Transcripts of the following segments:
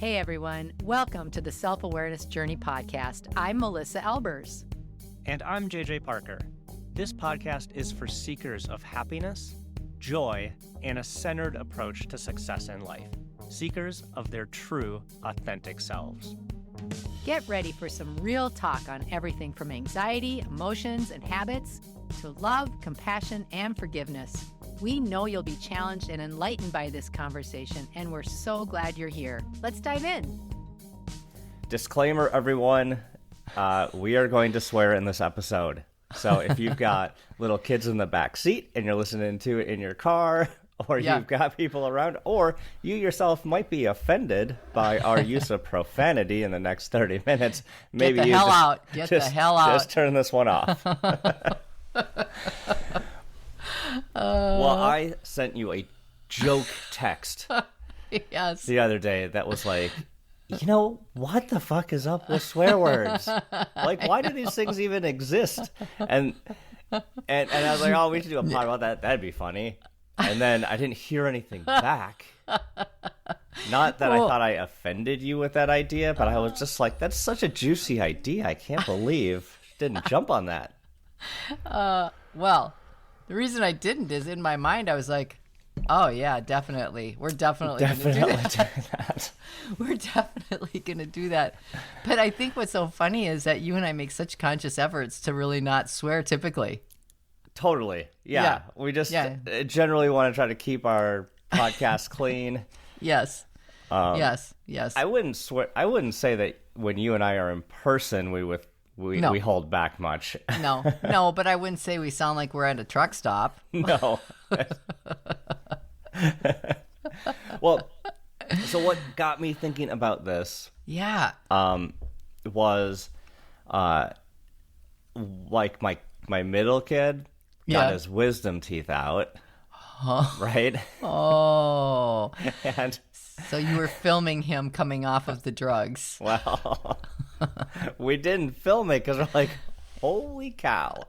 Hey everyone, welcome to the Self-Awareness Journey podcast. I'm Melissa Albers. And I'm JJ Parker. This podcast is for seekers of happiness, joy, and a centered approach to success in life. Seekers of their true, authentic selves. Get ready for some real talk on everything from anxiety, emotions, and habits to love, compassion, and forgiveness. We know you'll be challenged and enlightened by this conversation, and we're so glad you're here. Let's dive in. Disclaimer, everyone, we are going to swear in this episode. So if you've got little kids in the back seat and you're listening to it in your car, or you've got people around, or you yourself might be offended by our use of profanity in the next 30 minutes, maybe Get the hell out. Get the hell out. Just turn this one off. Well, I sent you a joke text Yes. the other day that was like, you know, what the fuck is up with swear words? Like, why do these things even exist? And I was like, oh, we should do a pod about that. That'd be funny. And then I didn't hear anything back. Not that I thought I offended you with that idea, but I was just like, that's such a juicy idea. I can't believe didn't jump on that. Well, the reason I didn't is in my mind I was like, oh yeah, definitely. We're definitely going to do that. We're definitely going to do that. But I think what's so funny is that you and I make such conscious efforts to really not swear typically. Totally. Yeah. We just generally want to try to keep our podcast clean. Yes. Yes. I wouldn't say that when you and I are in person, we hold back much. No, but I wouldn't say we sound like we're at a truck stop. No. Well, so what got me thinking about this? Yeah. Was like my middle kid got his wisdom teeth out. Right? Oh. And so you were filming him coming off of the drugs. Well, we didn't film it because we're like, holy cow.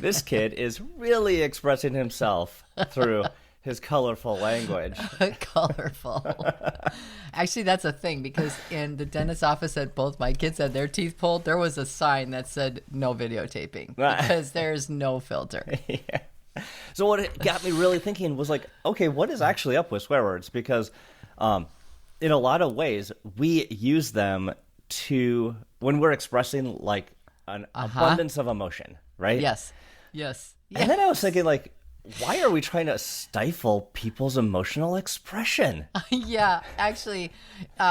This kid is really expressing himself through his colorful language. Colorful. Actually, that's a thing because in the dentist's office that both my kids had their teeth pulled, there was a sign that said no videotaping because there's no filter. Yeah. So what it got me really thinking was like, okay, what is actually up with swear words? Because in a lot of ways, we use them when we're expressing like an abundance of emotion, right? Yes. And then I was thinking like, why are we trying to stifle people's emotional expression? Yeah, actually,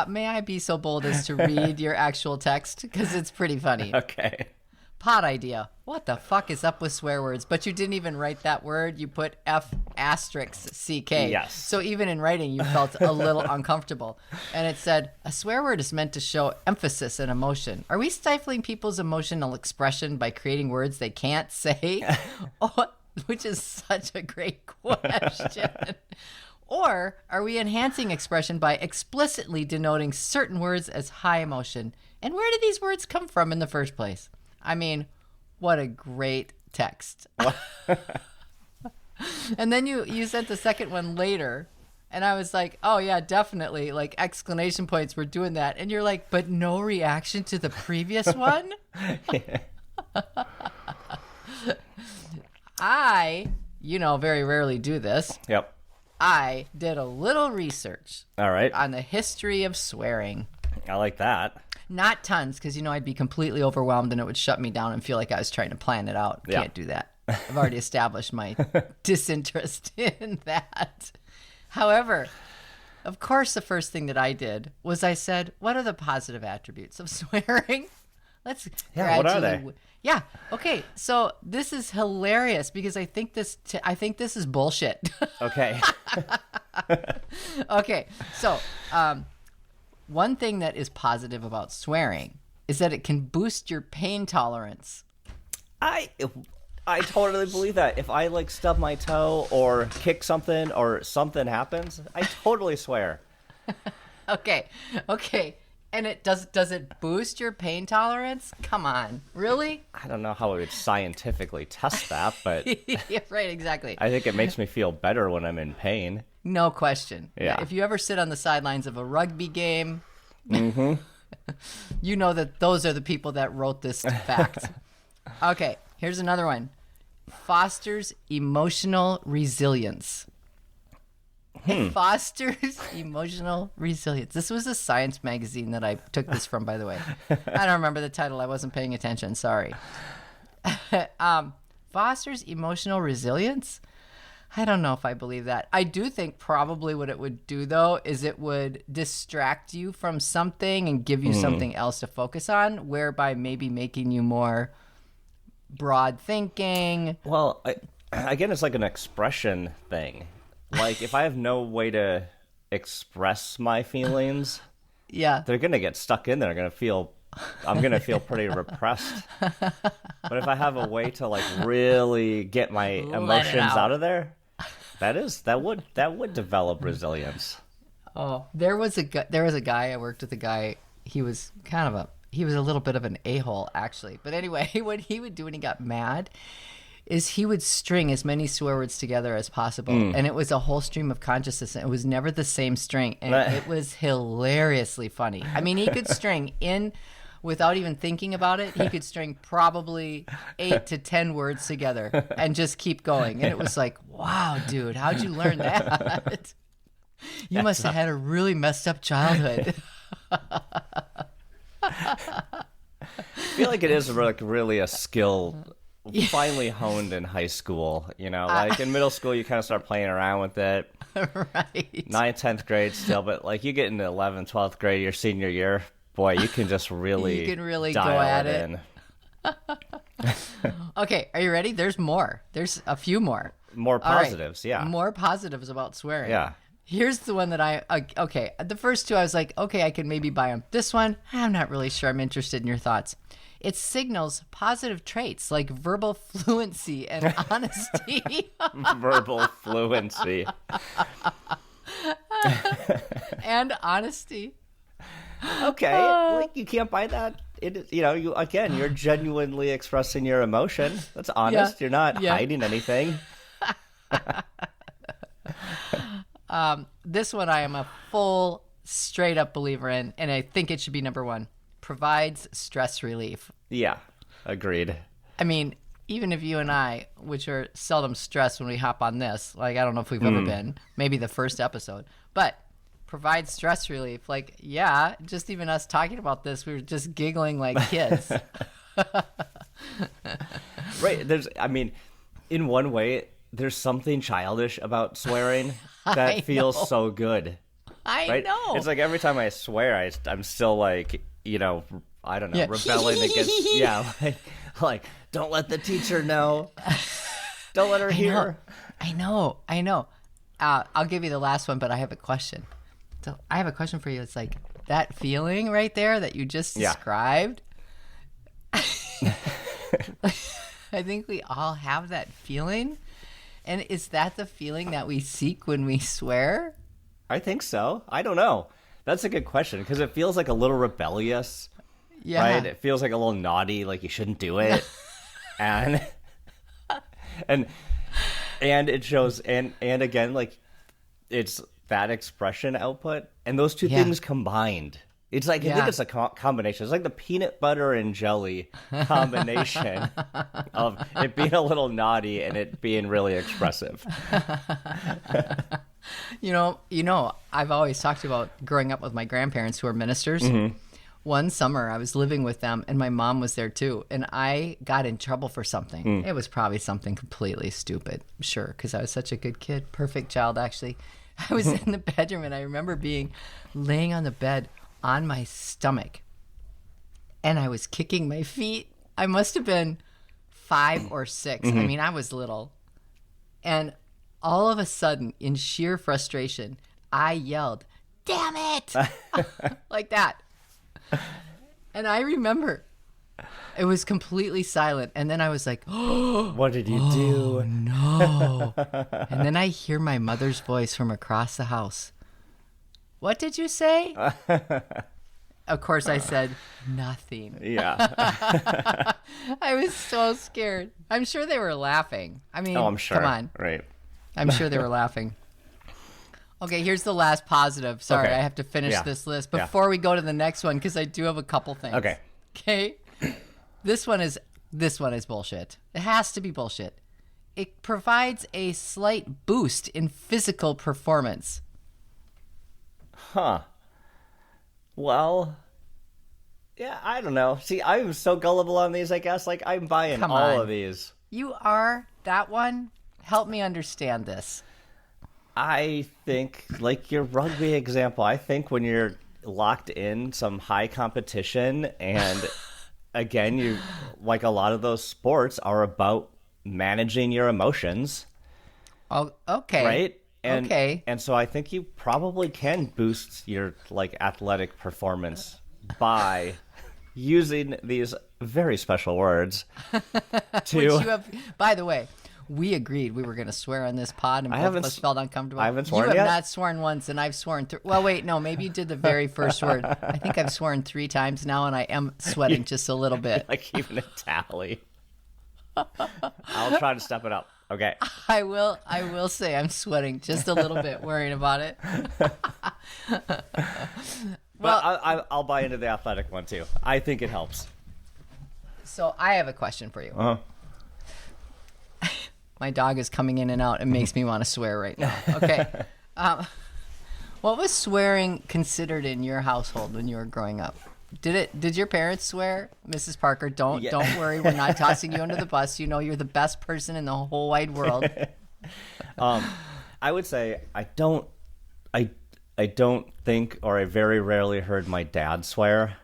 may I be so bold as to read your actual text? Because it's pretty funny. Okay. Pod idea. What the fuck is up with swear words? But you didn't even write that word. You put F***CK. Yes. So even in writing, you felt a little uncomfortable. And it said, a swear word is meant to show emphasis and emotion. Are we stifling people's emotional expression by creating words they can't say? Which is such a great question. Or are we enhancing expression by explicitly denoting certain words as high emotion? And where did these words come from in the first place? I mean, what a great text. And then you sent the second one later, and I was like, oh, yeah, definitely. Like, exclamation points, we're doing that. And you're like, but no reaction to the previous one? I, very rarely do this. Yep. I did a little research. All right. On the history of swearing. I like that. Not tons, because, I'd be completely overwhelmed and it would shut me down and feel like I was trying to plan it out. Yeah. Can't do that. I've already established my disinterest in that. However, of course, the first thing that I did was I said, what are the positive attributes of swearing? Let's gradually... What are they? Yeah. Okay. So this is hilarious because I think this is bullshit. Okay. Okay. So, one thing that is positive about swearing is that it can boost your pain tolerance. I totally believe that. If I like stub my toe or kick something or something happens, I totally swear. Okay. And does it boost your pain tolerance? Come on. Really? I don't know how we would scientifically test that, but Yeah, right, exactly. I think it makes me feel better when I'm in pain. No question. Yeah. If you ever sit on the sidelines of a rugby game, you know that those are the people that wrote this fact. Okay, here's another one. Fosters emotional resilience. It fosters emotional resilience. This was a science magazine that I took this from, by the way. I don't remember the title. I wasn't paying attention. Sorry. Fosters emotional resilience? I don't know if I believe that. I do think probably what it would do, though, is it would distract you from something and give you something else to focus on, whereby maybe making you more broad thinking. Well, again, it's like an expression thing. Like, if I have no way to express my feelings, Yeah. they're going to get stuck in there. I'm going to feel pretty repressed. But if I have a way to, like, really get my emotions out of there, that would develop resilience. Oh, there was a guy I worked with. A guy, he was a little bit of an a-hole, actually. But anyway, what he would do when he got mad is he would string as many swear words together as possible, and it was a whole stream of consciousness. It was never the same string, and it was hilariously funny. I mean, he could string in without even thinking about it. He could string probably 8 to 10 words together and just keep going, and it was like, wow, dude, how'd you learn that? You must have had a really messed up childhood. I feel like it is really a skill finally honed in high school. You know, like in middle school, you kind of start playing around with it. Right. 9th, 10th grade still, but like you get into 11th, 12th grade, your senior year, boy, you can just really go at it. In. Okay, are you ready? There's more. There's a few more. More positives, All right. yeah. More positives about swearing. Yeah. Here's the one that okay, the first two I was like, okay, I could maybe buy them. This one, I'm not really sure. I'm interested in your thoughts. It signals positive traits like verbal fluency and honesty. Verbal fluency. And honesty. Okay, like you can't buy that. You're genuinely expressing your emotion. That's honest. Yeah. You're not hiding anything. This one I am a full, straight up believer in, and I think it should be number one. Provides stress relief. Yeah, agreed. I mean, even if you and I, which are seldom stressed when we hop on this, like I don't know if we've ever been, maybe the first episode, but provides stress relief. Like, yeah, just even us talking about this, we were just giggling like kids. Right. In one way, there's something childish about swearing that feels so good. I know. It's like every time I swear, I'm still like, I don't know, rebelling against, like, don't let the teacher know. Don't let her hear. I know. I'll give you the last one, but I have a question. So I have a question for you. It's like that feeling right there that you just described. I think we all have that feeling. And is that the feeling that we seek when we swear? I think so. I don't know. That's a good question because it feels like a little rebellious. Yeah. Right? It feels like a little naughty, like you shouldn't do it. and it shows and again, like it's that expression output and those two things combined. It's like I think it's a combination. It's like the peanut butter and jelly combination of it being a little naughty and it being really expressive. You know, I've always talked about growing up with my grandparents who are ministers. Mm-hmm. One summer I was living with them and my mom was there too. And I got in trouble for something. It was probably something completely stupid. Sure. Because I was such a good kid. Perfect child, actually. I was in the bedroom and I remember laying on the bed on my stomach and I was kicking my feet. I must have been 5 or 6. I mean, I was little. And all of a sudden, in sheer frustration, I yelled, "Damn it!" like that. And I remember it was completely silent. And then I was like, "Oh, what did you do?" No. And then I hear my mother's voice from across the house. "What did you say?" Of course, I said nothing. Yeah. I was so scared. I'm sure they were laughing. I mean, I'm sure. come on. Right. I'm sure they were laughing. Okay, here's the last positive. Sorry, Okay. I have to finish Yeah. this list Yeah. before we go to the next one because I do have a couple things. Okay. Okay. This one is bullshit. It has to be bullshit. It provides a slight boost in physical performance. Huh. Well, yeah, I don't know. See, I'm so gullible on these, I guess. Like, I'm buying Come all on. of these. You are that one? Help me understand this. I think, like your rugby example, I think when you're locked in some high competition and again, you like a lot of those sports are about managing your emotions. Oh, okay. Right? And, okay. And so I think you probably can boost your like athletic performance by using these very special words to. Which you have, by the way, we agreed we were going to swear on this pod, and both of us felt uncomfortable. I haven't sworn You have yet? not sworn once, and I've sworn. Well, wait, no, maybe you did the very first word. I think I've sworn 3 times now, and I am sweating just a little bit. Like keeping a tally. I'll try to step it up. Okay. I will say I'm sweating just a little bit, worrying about it. But I'll buy into the athletic one too. I think it helps. So I have a question for you. Uh-huh. My dog is coming in and out. It makes me want to swear right now. Okay. What was swearing considered in your household when you were growing up? Did your parents swear? Mrs. Parker, don't worry. We're not tossing you under the bus. You know you're the best person in the whole wide world. I would say I don't think, or I very rarely heard my dad swear.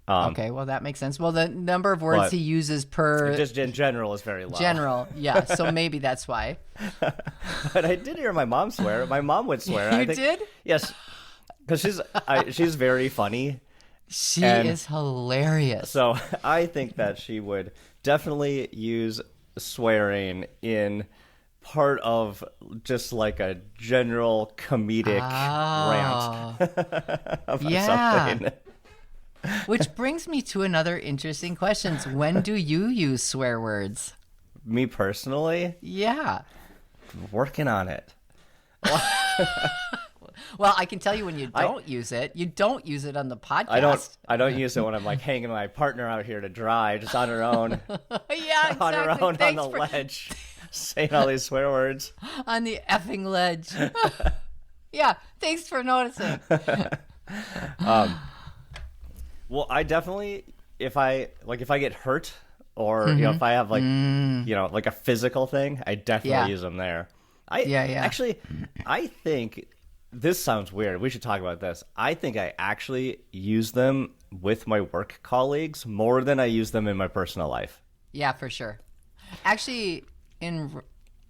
Okay, well that makes sense. Well, the number of words he uses per just in general is very low. general, yeah. So maybe that's why. But I did hear my mom swear. My mom would swear. You I think, did? Yes, because she's very funny. She And- is hilarious. So I think that she would definitely use swearing in part of just like a general comedic rant about something. Which brings me to another interesting question. When do you use swear words? Me personally, Yeah. working on it. Well, I can tell you when you don't use it. You don't use it on the podcast. I don't use it when I'm like hanging my partner out here to dry, just on her own, Yeah, exactly. on her own on Thanks the for- ledge, saying all these swear words. on the effing ledge. Yeah, thanks for noticing. Well, I definitely, if I get hurt or if I have like like a physical thing, I definitely use them there. Actually, I think this sounds weird. We should talk about this. I think I actually use them with my work colleagues more than I use them in my personal life. Yeah, for sure. Actually,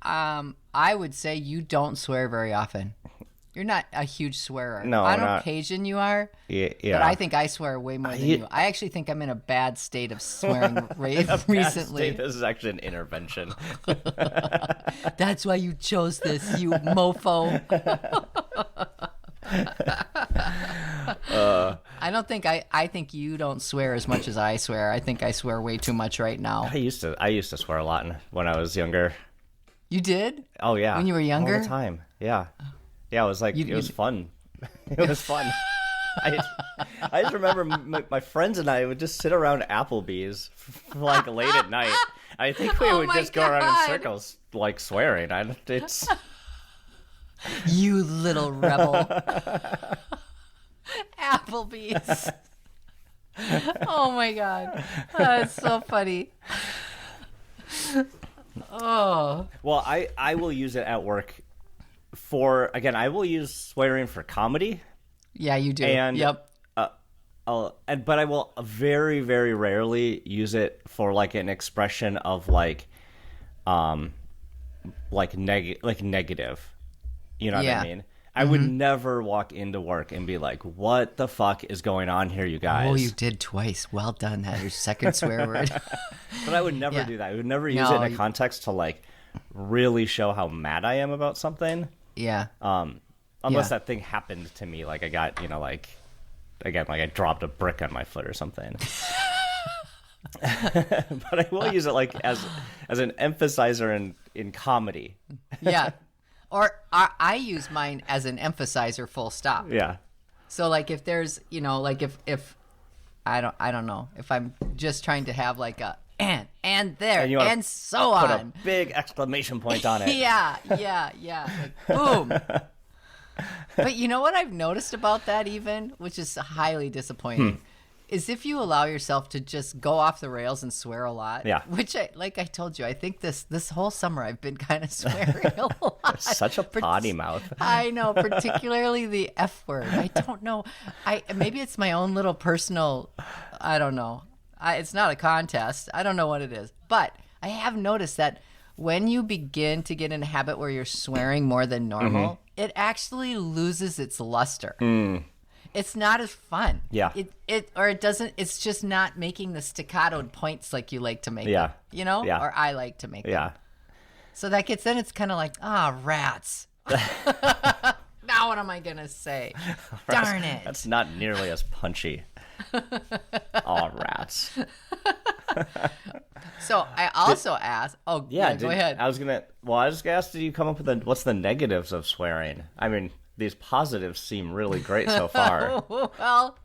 I would say you don't swear very often. You're not a huge swearer. No, on I'm not. occasion you are. Yeah. But I think I swear way more than you. I actually think I'm in a bad state of swearing recently. This is actually an intervention. That's why you chose this, you mofo. I think you don't swear as much as I swear. I think I swear way too much right now. I used to swear a lot when I was younger. You did? Oh yeah. When you were younger? All the time. Yeah. Yeah, it was like it was fun. It was fun. I just remember my friends and I would just sit around Applebee's like late at night. I think we would just go around in circles like swearing. It's You little rebel. Applebee's. Oh my god. That's so funny. Oh. well, I will use it at work I will use swearing for comedy. Yeah, you do. And yep. But I will very, very rarely use it for like an expression of like negative. You know what I mean? I would never walk into work and be like, "What the fuck is going on here, you guys?" Oh, you did twice. Well done. That your second swear word. But I would never do that. I would never use it in a context to like really show how mad I am about something. Yeah. Unless that thing happened to me, like I got, like I dropped a brick on my foot or something. But I will use it like as an emphasizer in comedy. Yeah. Or I use mine as an emphasizer, full stop. Yeah. So like if there's, like if I don't know, if I'm just trying to have like a and there and so put on. a big exclamation point on it. Yeah. Like, boom. But you know what I've noticed about that even, which is highly disappointing, is if you allow yourself to just go off the rails and swear a lot. Yeah. Which, like I told you, I think this whole summer I've been kind of swearing a lot. Such a potty mouth. I know, particularly the F word. I don't know. Maybe it's my own little personal, I don't know. It's not a contest. I don't know what it is. But I have noticed that when you begin to get in a habit where you're swearing more than normal, it actually loses its luster. It's not as fun. Yeah. It doesn't, it's just not making the staccatoed points like you like to make Yeah. it, Yeah. or I like to make Yeah. them. So that gets in, it's kind of like, rats. Now what am I going to say? Darn it. That's not nearly as punchy. Oh, rats. So I also asked, go ahead. I was just gonna ask, did you come up with what's the negatives of swearing? I mean, these positives seem really great so far. Well,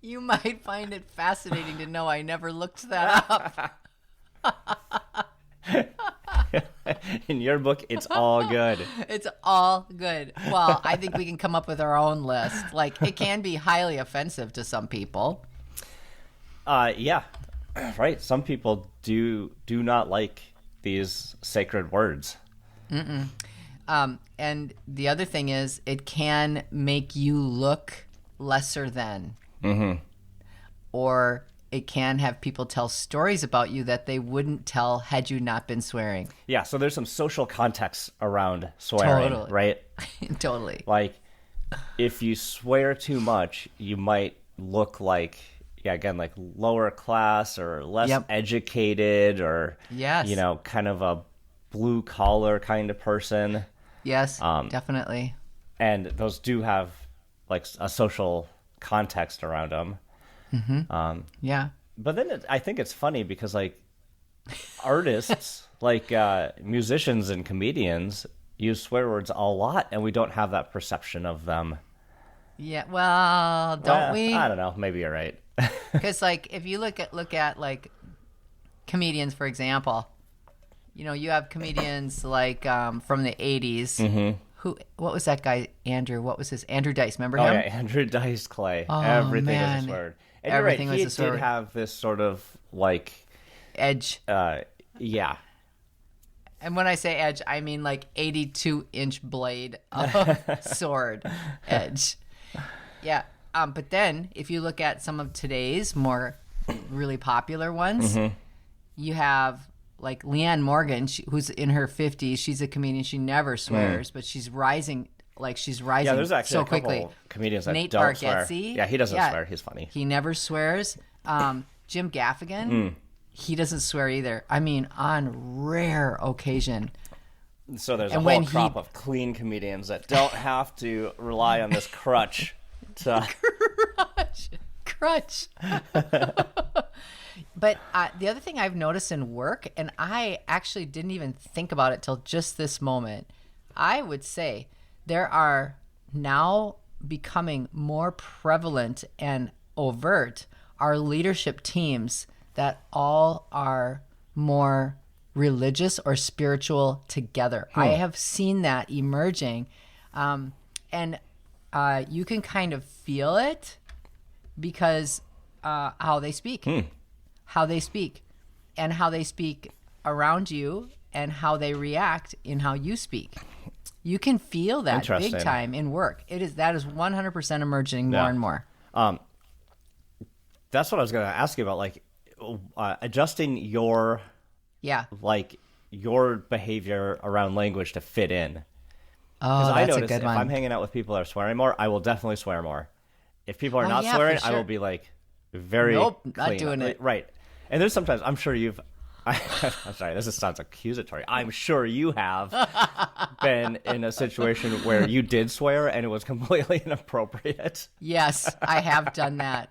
you might find it fascinating to know I never looked that up. In your book, it's all good. It's all good. Well, I think we can come up with our own list. Like, it can be highly offensive to some people. Yeah. Right. Some people do not like these sacred words. And the other thing is, it can make you look lesser than. Or it can have people tell stories about you that they wouldn't tell had you not been swearing. Yeah, so there's some social context around swearing, Totally. right? Totally. Like, if you swear too much, you might look like, like lower class or less educated or, kind of a blue-collar kind of person. Yes, definitely. And those do have, like, a social context around them. Yeah. But then I think it's funny because, like, artists, like musicians and comedians use swear words a lot, and we don't have that perception of them. Yeah, well, don't we? I don't know. Maybe you're right. Because, like, if you look at like comedians, for example, you have comedians like from the 80s. What was that guy, Andrew? What was his? Andrew Dice, remember him? Oh, yeah, Andrew Dice Clay. Oh, Everything man. is a swear word. And Everything you're right, was a swear he did word. have this sort of, like... Edge. Yeah. And when I say edge, I mean like 82-inch blade of sword edge. Yeah. But then, if you look at some of today's more really popular ones, you have like Leanne Morgan, who's in her 50s. She's a comedian. She never swears, but she's rising. Yeah, there's actually so a couple quickly. comedians that Nate don't swear. Bargatze, Yeah, he doesn't swear. He's funny. He never swears. Jim Gaffigan, he doesn't swear either. I mean, on rare occasion. So there's a whole crop of clean comedians that don't have to rely on this crutch. Crutch. But the other thing I've noticed in work, and I actually didn't even think about it till just this moment, I would say there are now becoming more prevalent and overt our leadership teams that all are more religious or spiritual together. I have seen that emerging, and you can kind of feel it because how they speak, and how they speak around you, and how they react in how you speak. You can feel that big time in work. That is 100% emerging more and more. That's what I was going to ask you about, like adjusting your your behavior around language to fit in. Oh, that's I notice a good one. if I'm hanging out with people that are swearing more, I will definitely swear more. If people are not swearing, for sure. I will be like very Nope, clean. not doing it. Right. And there's sometimes I'm sure I'm sorry, this sounds accusatory. I'm sure you have been in a situation where you did swear and it was completely inappropriate. Yes, I have done that.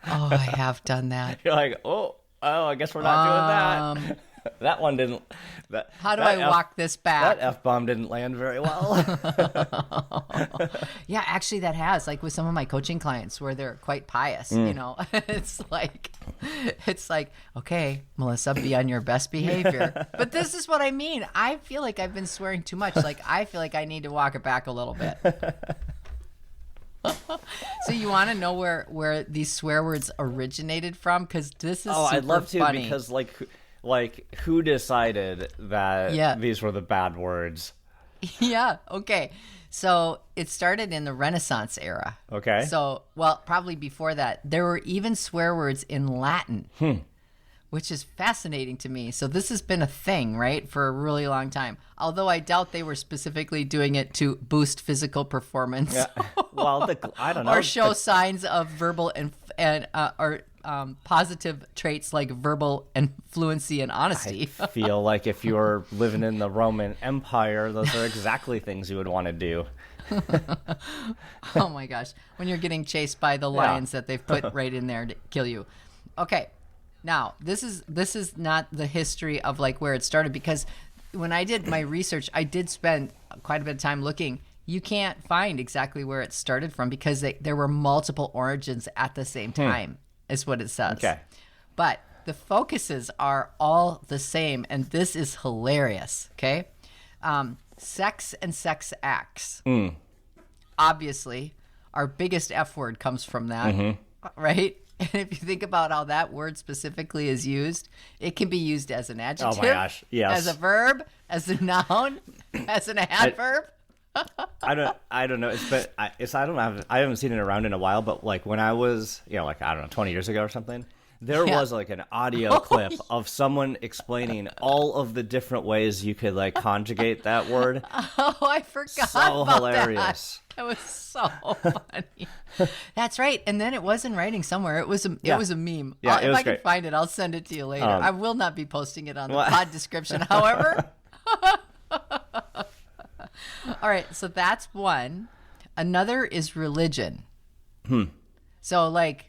Oh, I have done that. You're like, oh, I guess we're not doing that. That one didn't. How do I walk this back? That F-bomb didn't land very well. Yeah, actually that has, like with some of my coaching clients where they're quite pious, you know, it's like, okay, Melissa, be on your best behavior. But this is what I mean. I feel like I've been swearing too much. Like, I feel like I need to walk it back a little bit. So you want to know where these swear words originated from? Because this is super I'd love to, funny. because like who decided that these were the bad words? Yeah. Okay. So it started in the Renaissance era. Okay. So, well, probably before that, there were even swear words in Latin, which is fascinating to me. So this has been a thing, right, for a really long time. Although I doubt they were specifically doing it to boost physical performance. Yeah. Well, I don't know. Or show signs of verbal or positive traits like verbal and fluency and honesty. I feel like if you were living in the Roman Empire, those are exactly things you would want to do. Oh my gosh. When you're getting chased by the lions that they've put right in there to kill you. Okay. Now, this is not the history of like where it started, because when I did my research, I did spend quite a bit of time looking. You can't find exactly where it started from because there were multiple origins at the same time, is what it says. Okay. But the focuses are all the same, and this is hilarious, okay? Sex and sex acts. Obviously, our biggest F word comes from that, right? And if you think about how that word specifically is used, it can be used as an adjective, Oh my gosh, yes. as a verb, as a noun, as an adverb. I don't know. I haven't seen it around in a while, but like when I was, 20 years ago or something, there was like an audio clip of someone explaining all of the different ways you could like conjugate that word. Oh, I forgot So about hilarious. that. That was so funny. That's right. And then it was in writing somewhere. It was a meme. Yeah, If it was I can great. find it, I'll send it to you later. I will not be posting it on the pod description, however. All right, so that's one. Another is religion. So like,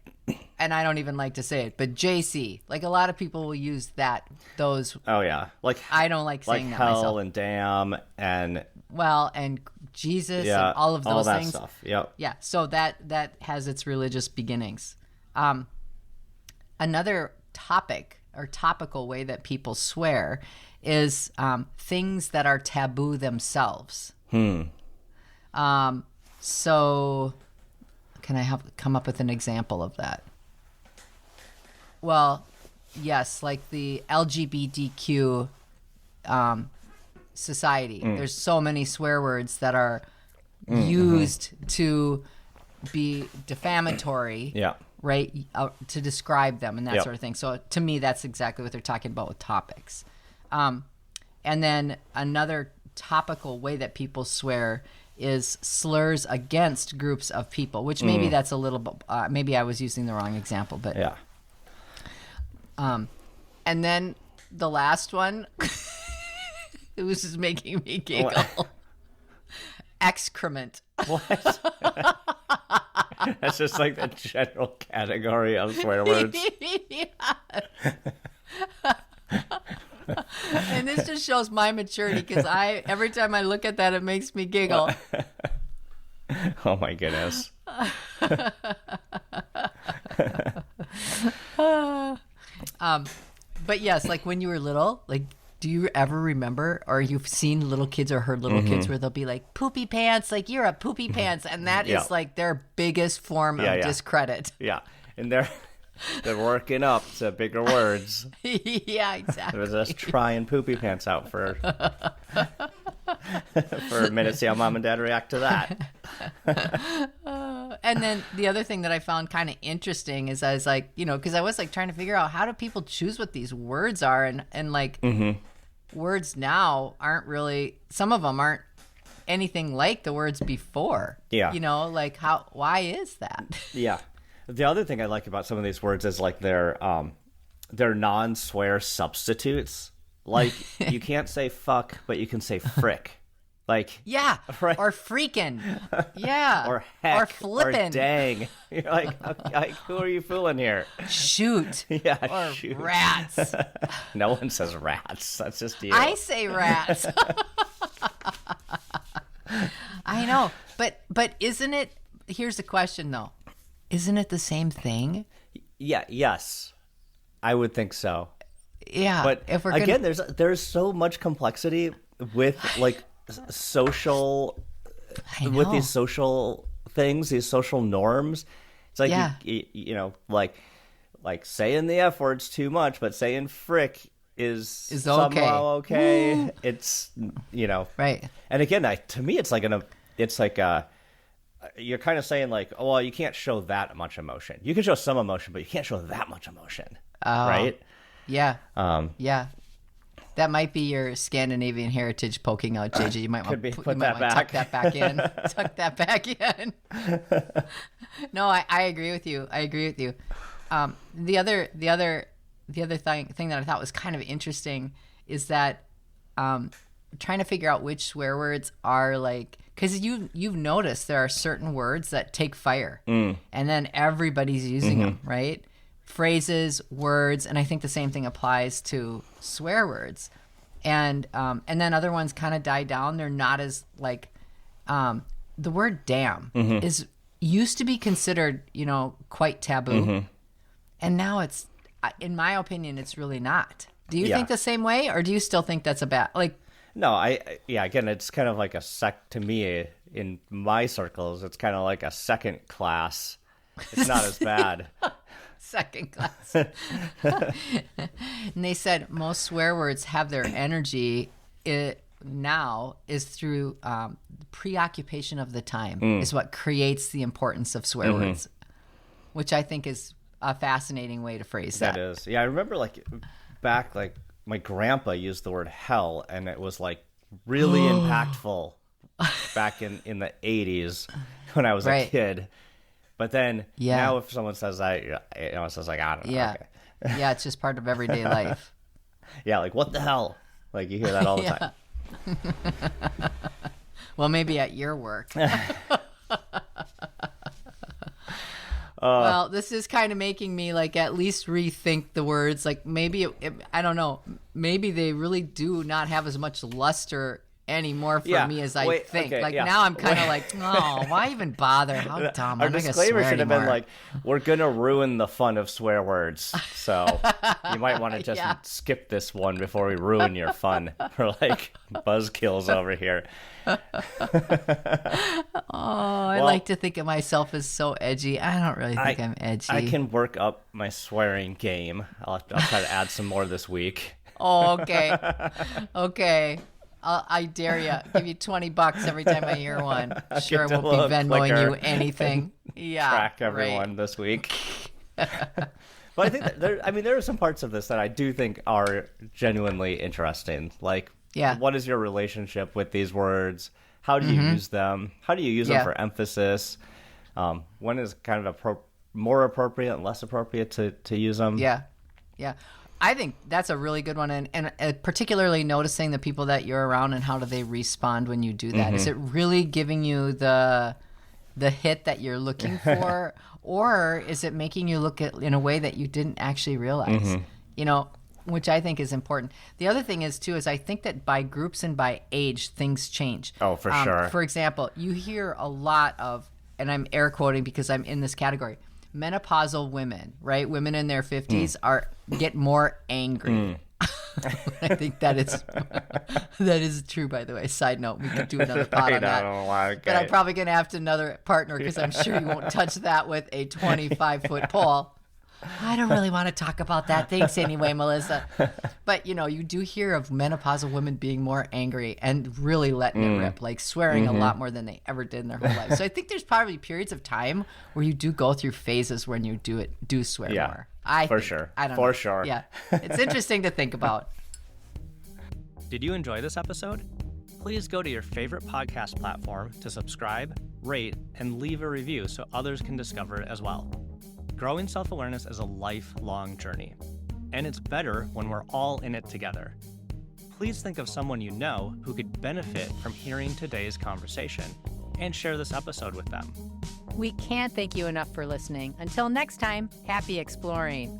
and I don't even like to say it, but JC, like a lot of people will use those. Oh yeah, like I don't like saying that hell myself. and damn and And Jesus and all of those all that things. stuff. Yep. Yeah, so that has its religious beginnings. Another topic or topical way that people swear is things that are taboo themselves. So can I come up with an example of that? Well, yes, like the LGBTQ society. There's so many swear words that are used to be defamatory, right? To describe them and that sort of thing. So to me, that's exactly what they're talking about with topics. And then another topical way that people swear is slurs against groups of people, which maybe that's a little bit, maybe I was using the wrong example, but Yeah. And then the last one, it was just making me giggle. What? Excrement. What? That's just like the general category of swear words. And this just shows my maturity because every time I look at that, it makes me giggle. Oh my goodness. But yes, like when you were little, like, do you ever remember, or you've seen little kids or heard little kids where they'll be like, poopy pants, like you're a poopy pants. And that is like their biggest form of discredit. Yeah. And they're working up to bigger words. Yeah, exactly. They're just trying poopy pants out for a minute, see how mom and dad react to that. And then the other thing that I found kind of interesting is I was like, because I was like trying to figure out how do people choose what these words are, and like words now aren't really, some of them aren't anything like the words before. Yeah. Like why is that? Yeah. The other thing I like about some of these words is like they're non-swear substitutes. Like you can't say fuck, but you can say frick. Like, Yeah. right. Or freaking. Yeah. or heck, Or flippin'. or dang. You're like, who are you fooling here? Shoot. Yeah, Or shoot. rats. No one says rats. That's just you. I say rats. I know. But isn't it, here's the question though. Isn't it the same thing? Yeah, yes. I would think so. Yeah. But if we're again, gonna... there's so much complexity with like social, with these social things, these social norms. It's like, Yeah. you know, like saying the F word's too much, but saying frick is somehow okay. It's, you know. Right. And again, to me, it's like you're kind of saying like, oh, well, you can't show that much emotion. You can show some emotion, but you can't show that much emotion. Right? Yeah. Yeah. That might be your Scandinavian heritage poking out, JJ. You might want to tuck that back in. Tuck that back in. No, I agree with you. The other thing that I thought was kind of interesting is that trying to figure out which swear words are like, because you've noticed there are certain words that take fire, and then everybody's using them, right? Phrases, words, and I think the same thing applies to swear words, and then other ones kind of die down. They're not as like the word "damn" is used to be considered, you know, quite taboo, and now it's, in my opinion, it's really not. Do you think the same way, or do you still think that's a bad like? No, again, it's kind of like to me, in my circles, it's kind of like a second class. It's not as bad. Second class. And they said most swear words have their energy now is through preoccupation of the time is what creates the importance of swear words, which I think is a fascinating way to phrase that. That is. Yeah, I remember back my grandpa used the word hell, and it was like really impactful back in the 80s when I was a kid. But then now if someone says that, it's just like, I don't know. Yeah. Okay. Yeah, it's just part of everyday life. Yeah, like, what the hell? Like, you hear that all the time. Well, maybe at your work. Well, this is kind of making me like at least rethink the words. Like maybe I don't know. Maybe they really do not have as much luster anymore for me as I think. Okay, now I'm kind of like, oh, why even bother? How dumb. Our I'm not gonna disclaimer swear should have anymore. been like, we're gonna ruin the fun of swear words, so you might want to just skip this one before we ruin your fun. We're like buzzkills over here. I like to think of myself as so edgy. I don't really think I'm edgy. I can work up my swearing game. I'll try to add some more this week. Oh, okay. Okay. I dare you. Give you $20 every time I hear one. Sure, I won't be Venmoing you anything. Yeah. Track everyone this week. But I think there are some parts of this that I do think are genuinely interesting. Like, what is your relationship with these words? How do you use them? How do you use them for emphasis? When is kind of more appropriate and less appropriate to use them? Yeah. Yeah. I think that's a really good one, and particularly noticing the people that you're around and how do they respond when you do that. Is it really giving you the hit that you're looking for, or is it making you look at in a way that you didn't actually realize? You know, which I think is important. The other thing is I think that by groups and by age, things change. Oh, for sure. For example, you hear a lot of, and I'm air quoting because I'm in this category, menopausal women, right? Women in their 50s get more angry. I think that is true, by the way. Side note, we could do another pod on that. But I'm probably going to have to another partner because I'm sure you won't touch that with a 25-foot pole. I don't really want to talk about that. Thanks anyway, Melissa. But, you know, you do hear of menopausal women being more angry and really letting it rip, like swearing a lot more than they ever did in their whole life. So I think there's probably periods of time where you do go through phases when you do swear more. For sure. I don't know. For sure. Yeah. It's interesting to think about. Did you enjoy this episode? Please go to your favorite podcast platform to subscribe, rate, and leave a review so others can discover it as well. Growing self-awareness is a lifelong journey, and it's better when we're all in it together. please think of someone you know who could benefit from hearing today's conversation and share this episode with them. We can't thank you enough for listening. Until next time, happy exploring.